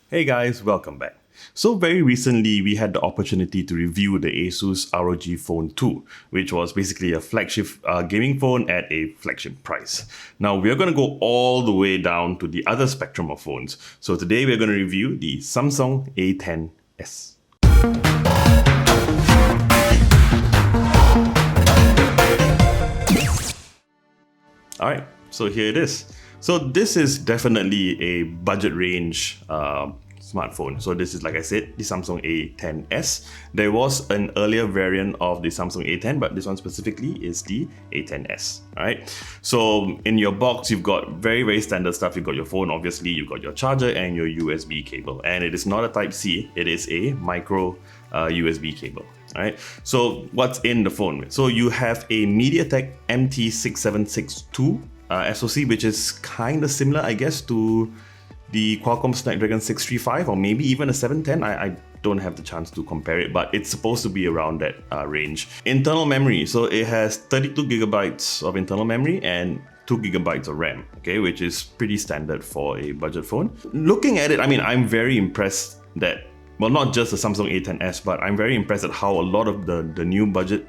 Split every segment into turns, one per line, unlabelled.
Hey guys, welcome back. So very recently, we had the opportunity to review the Asus ROG Phone 2, which was basically a flagship gaming phone at a flagship price. Now we're going to go all the way down to the other spectrum of phones. So today we're going to review the Samsung A10s. All right, so here it is. So this is definitely a budget range smartphone. So this is, like I said, the Samsung A10s. There was an earlier variant of the Samsung A10, but this one specifically is the A10s. All right. So in your box, you've got very standard stuff. You've got your phone, obviously. You've got your charger and your USB cable. And it is not a Type C. It is a micro USB cable. Alright, so what's in the phone? So you have a MediaTek MT6762 SoC, which is kind of similar, I guess, to the Qualcomm Snapdragon 635 or maybe even a 710. I don't have the chance to compare it, but it's supposed to be around that range. Internal memory, so it has 32 gigabytes of internal memory and 2 gigabytes of RAM, okay, which is pretty standard for a budget phone. Looking at it, I mean, I'm very impressed that, well, not just the Samsung A10s, but I'm very impressed at how a lot of the new budget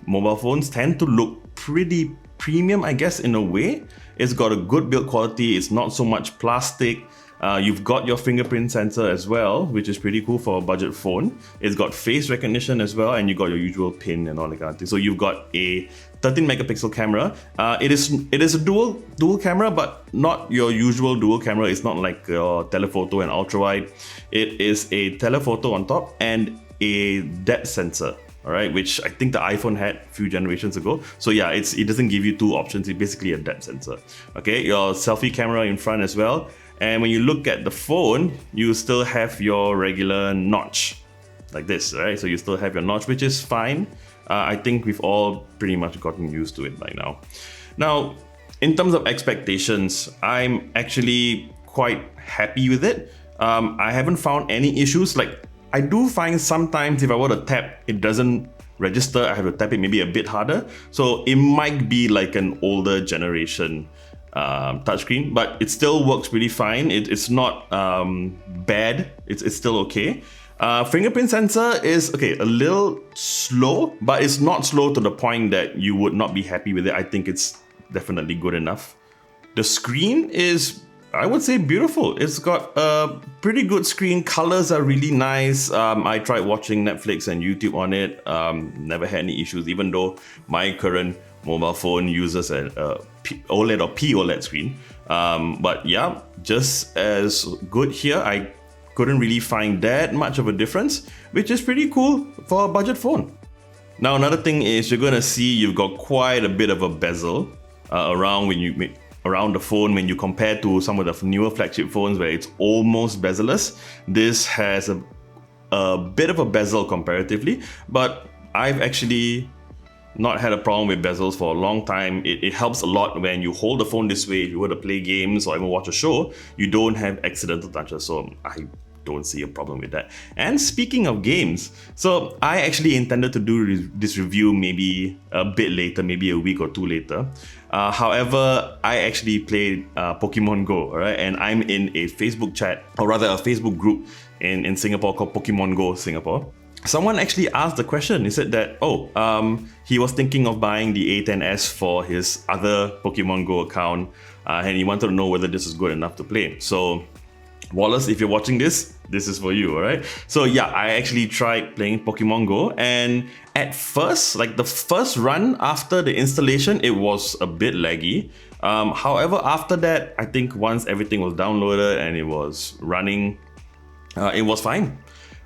mobile phones tend to look pretty premium, I guess, in a way. It's got a good build quality, it's not so much plastic. You've got your fingerprint sensor as well, which is pretty cool for a budget phone. It's got face recognition as well, and you got your usual pin and all that kind of thing. So you've got a 13 megapixel camera. It is a dual camera, but not your usual dual camera. It's not like your telephoto and ultra wide. It is a telephoto on top and a depth sensor. All right, which I think the iPhone had a few generations ago. So yeah, it doesn't give you two options. It's basically a depth sensor. Okay, your selfie camera in front as well. And when you look at the phone, you still have your regular notch like this, right? So you still have your notch, which is fine. I think we've all pretty much gotten used to it by now. Now, in terms of expectations, I'm actually quite happy with it. I haven't found any issues. Like, I do find sometimes if I were to tap, it doesn't register. I have to tap it maybe a bit harder. So it might be like an older generation touchscreen, but it still works pretty fine. It's not bad. It's still okay. Fingerprint sensor is okay, a little slow, but it's not slow to the point that you would not be happy with it. I think it's definitely good enough. The screen is, I would say, beautiful. It's got a pretty good screen. Colors are really nice. I tried watching Netflix and YouTube on it. Never had any issues, even though my current mobile phone uses an OLED or POLED screen. But yeah, just as good here. I couldn't really find that much of a difference, which is pretty cool for a budget phone. Now, another thing is you're gonna see you've got quite a bit of a bezel around the phone when you compare to some of the newer flagship phones where it's almost bezel-less. This has a bit of a bezel comparatively, but I've actually not had a problem with bezels for a long time. It helps a lot when you hold the phone this way. If you were to play games or even watch a show, you don't have accidental touches, so I don't see a problem with that. And speaking of games, so I actually intended to do this review maybe a bit later, maybe a week or two later. However, I actually played Pokemon Go, all right? And I'm in a Facebook chat, or rather a Facebook group in Singapore called Pokemon Go Singapore. Someone actually asked the question. He said that, he was thinking of buying the A10s for his other Pokemon Go account, and he wanted to know whether this is good enough to play. So, Wallace, if you're watching this is for you, alright? So yeah, I actually tried playing Pokemon Go, and at first, like the first run after the installation, it was a bit laggy. However, after that, I think once everything was downloaded and it was running, it was fine.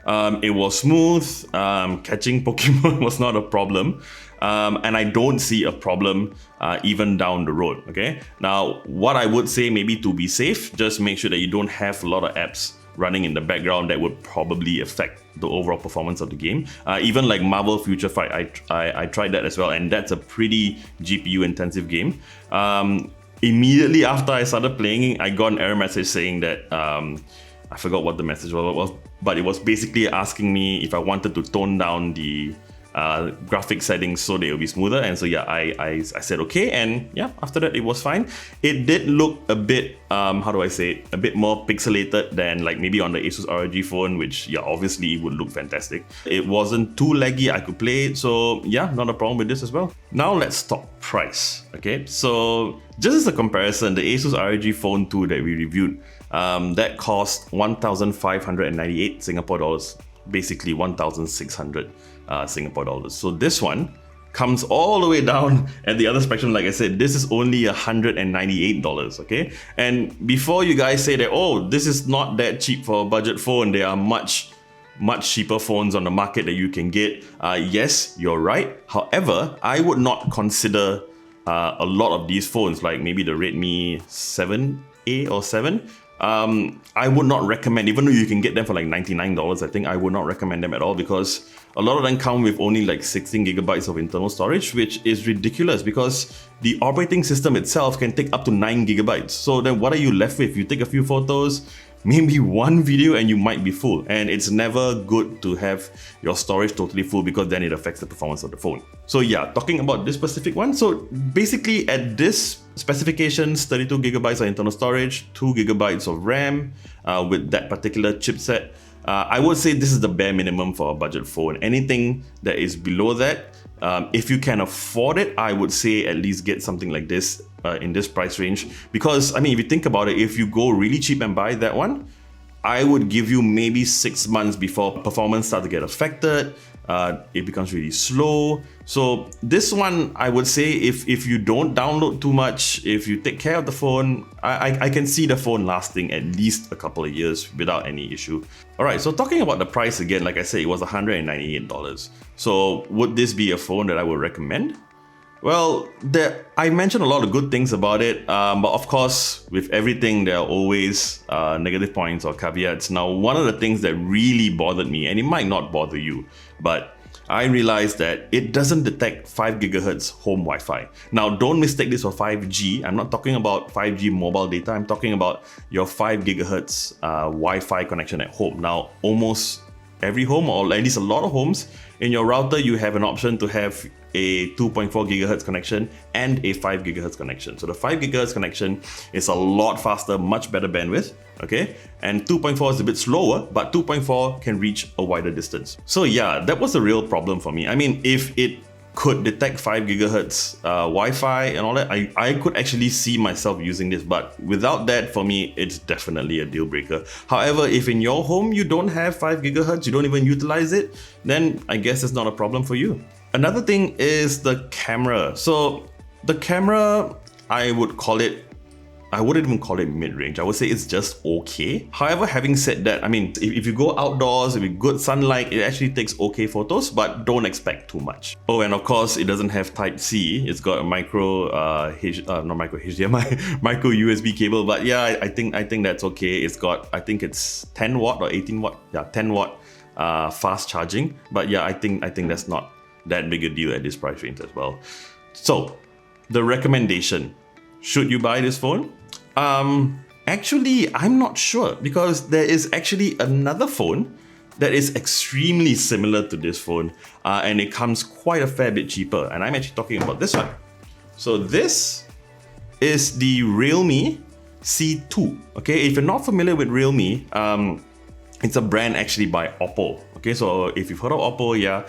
It was smooth. Catching Pokemon was not a problem. And I don't see a problem even down the road, okay? Now, what I would say, maybe to be safe, just make sure that you don't have a lot of apps running in the background that would probably affect the overall performance of the game. Even like Marvel Future Fight, I tried that as well, and that's a pretty GPU intensive game. Immediately after I started playing, I got an error message saying that I forgot what the message was, but it was basically asking me if I wanted to tone down the graphic settings so that it'll be smoother. And so yeah, I said okay, and yeah, after that it was fine. It did look a bit, how do I say it, a bit more pixelated than like maybe on the Asus ROG phone, which yeah, obviously would look fantastic. It wasn't too laggy, I could play it, so yeah, not a problem with this as well. Now let's talk price, okay? So just as a comparison, the Asus ROG Phone 2 that we reviewed, that cost 1,598 Singapore dollars, basically 1,600 Singapore dollars. So this one comes all the way down at the other spectrum. Like I said, this is only $198, okay? And before you guys say that, oh, this is not that cheap for a budget phone, there are much cheaper phones on the market that you can get. Yes, you're right. However, I would not consider a lot of these phones, like maybe the Redmi 7A or 7. I would not recommend, even though you can get them for like $99, I think I would not recommend them at all, because a lot of them come with only like 16 gigabytes of internal storage, which is ridiculous because the operating system itself can take up to 9 gigabytes. So then what are you left with? You take a few photos, maybe one video, and you might be full. And it's never good to have your storage totally full, because then it affects the performance of the phone. So yeah, talking about this specific one. So basically at this specifications, 32 gigabytes of internal storage, 2 gigabytes of RAM with that particular chipset, I would say this is the bare minimum for a budget phone. Anything that is below that, if you can afford it, I would say at least get something like this in this price range. Because I mean, if you think about it, if you go really cheap and buy that one, I would give you maybe 6 months before performance starts to get affected. It becomes really slow. So this one, I would say if you don't download too much, if you take care of the phone, I can see the phone lasting at least a couple of years without any issue. Alright, so talking about the price again, like I said, it was $198. So would this be a phone that I would recommend? Well, I mentioned a lot of good things about it, but of course, with everything, there are always negative points or caveats. Now, one of the things that really bothered me, and it might not bother you, but I realized that it doesn't detect 5 gigahertz home Wi-Fi. Now, don't mistake this for 5G. I'm not talking about 5G mobile data. I'm talking about your 5 gigahertz Wi-Fi connection at home. Now, almost every home, or at least a lot of homes, in your router, you have an option to have a 2.4 gigahertz connection and a 5 gigahertz connection. So the 5 gigahertz connection is a lot faster, much better bandwidth, okay? And 2.4 is a bit slower, but 2.4 can reach a wider distance. So yeah, that was a real problem for me. I mean, if it could detect 5 gigahertz Wi-Fi and all that, I could actually see myself using this, but without that, for me, it's definitely a deal breaker. However, if in your home you don't have 5 gigahertz, you don't even utilize it, then I guess it's not a problem for you. Another thing is the camera. So the camera, I wouldn't even call it mid-range. I would say it's just okay. However, having said that, I mean, if you go outdoors, with good sunlight, it actually takes okay photos, but don't expect too much. Oh, and of course, it doesn't have Type-C. It's got a micro HDMI, micro USB cable. But yeah, I think that's okay. It's got, I think it's 10 watt or 18 watt. Yeah, 10 watt fast charging. But yeah, I think that's not that big a deal at this price range as well. So the recommendation, should you buy this phone? Actually, I'm not sure, because there is actually another phone that is extremely similar to this phone, and it comes quite a fair bit cheaper, and I'm actually talking about this one. So this is the Realme C2. Okay, if you're not familiar with Realme, it's a brand actually by Oppo. Okay, so if you've heard of Oppo, yeah,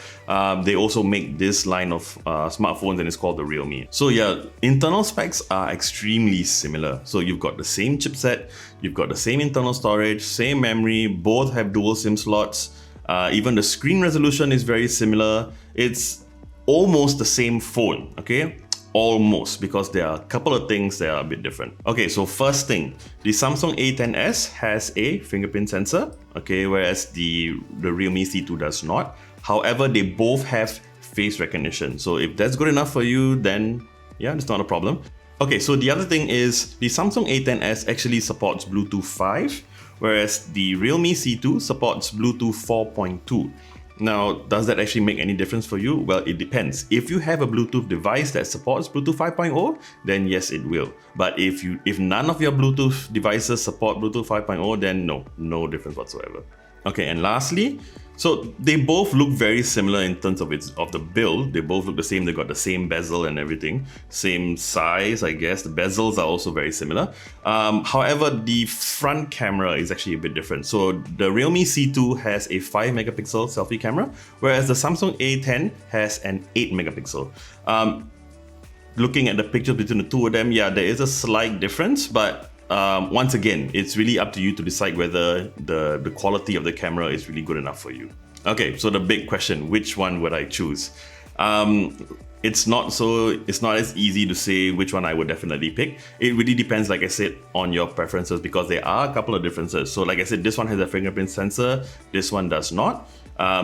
they also make this line of smartphones, and it's called the Realme. So yeah, internal specs are extremely similar. So you've got the same chipset, you've got the same internal storage, same memory, both have dual SIM slots. Even the screen resolution is very similar. It's almost the same phone, okay? Almost, because there are a couple of things that are a bit different. Okay, so first thing, the Samsung A10s has a fingerprint sensor, okay, whereas the Realme C2 does not. However, they both have face recognition. So if that's good enough for you, then yeah, it's not a problem. Okay, so the other thing is the Samsung A10s actually supports Bluetooth 5, whereas the Realme C2 supports Bluetooth 4.2. Now, does that actually make any difference for you? Well, it depends. If you have a Bluetooth device that supports Bluetooth 5.0, then yes, it will. But if none of your Bluetooth devices support Bluetooth 5.0, then no difference whatsoever. Okay, and lastly, so they both look very similar in terms of the build. They both look the same. They got the same bezel and everything, same size, I guess. The bezels are also very similar. However, the front camera is actually a bit different. So the Realme C2 has a 5 megapixel selfie camera, whereas the Samsung A10 has an 8 megapixel. Looking at the pictures between the two of them, yeah, there is a slight difference, but once again, it's really up to you to decide whether the quality of the camera is really good enough for you. Okay, so the big question, which one would I choose? It's not as easy to say which one I would definitely pick. It really depends, like I said, on your preferences, because there are a couple of differences. So like I said, this one has a fingerprint sensor, this one does not.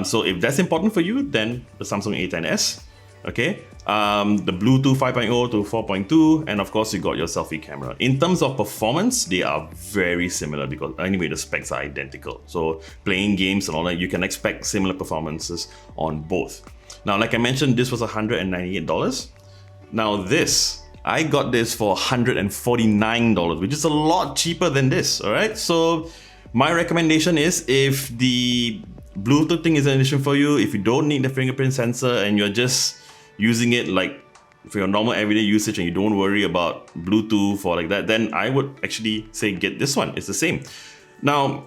So if that's important for you, then the Samsung A10s. Okay, the Bluetooth 5.0 to 4.2, and of course you got your selfie camera. In terms of performance, they are very similar because anyway the specs are identical. So playing games and all that, you can expect similar performances on both. Now, like I mentioned, this was $198. Now this, I got this for $149, which is a lot cheaper than this. All right, so my recommendation is, if the Bluetooth thing is an issue for you, if you don't need the fingerprint sensor and you're just using it like for your normal everyday usage and you don't worry about Bluetooth or like that, then I would actually say get this one. It's the same. Now,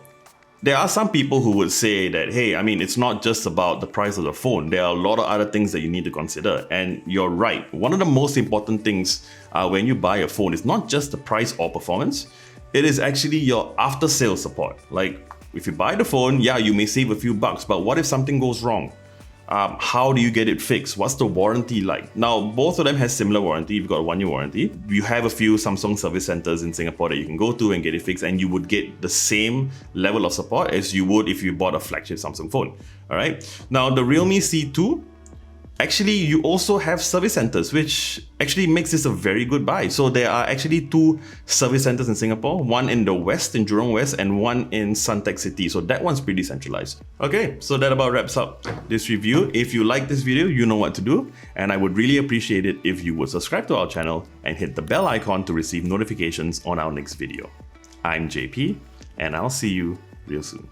there are some people who would say that, hey, I mean, it's not just about the price of the phone. There are a lot of other things that you need to consider. And you're right. One of the most important things when you buy a phone is not just the price or performance. It is actually your after-sales support. Like, if you buy the phone, yeah, you may save a few bucks, but what if something goes wrong? How do you get it fixed? What's the warranty like? Now, both of them has similar warranty. You've got a 1-year warranty. You have a few Samsung service centers in Singapore that you can go to and get it fixed, and you would get the same level of support as you would if you bought a flagship Samsung phone. All right. Now, the Realme C2, actually, you also have service centers, which actually makes this a very good buy. So there are actually 2 service centers in Singapore, one in the west, in Jurong West, and one in Suntec City. So that one's pretty centralized. Okay, so that about wraps up this review. If you like this video, you know what to do. And I would really appreciate it if you would subscribe to our channel and hit the bell icon to receive notifications on our next video. I'm JP, and I'll see you real soon.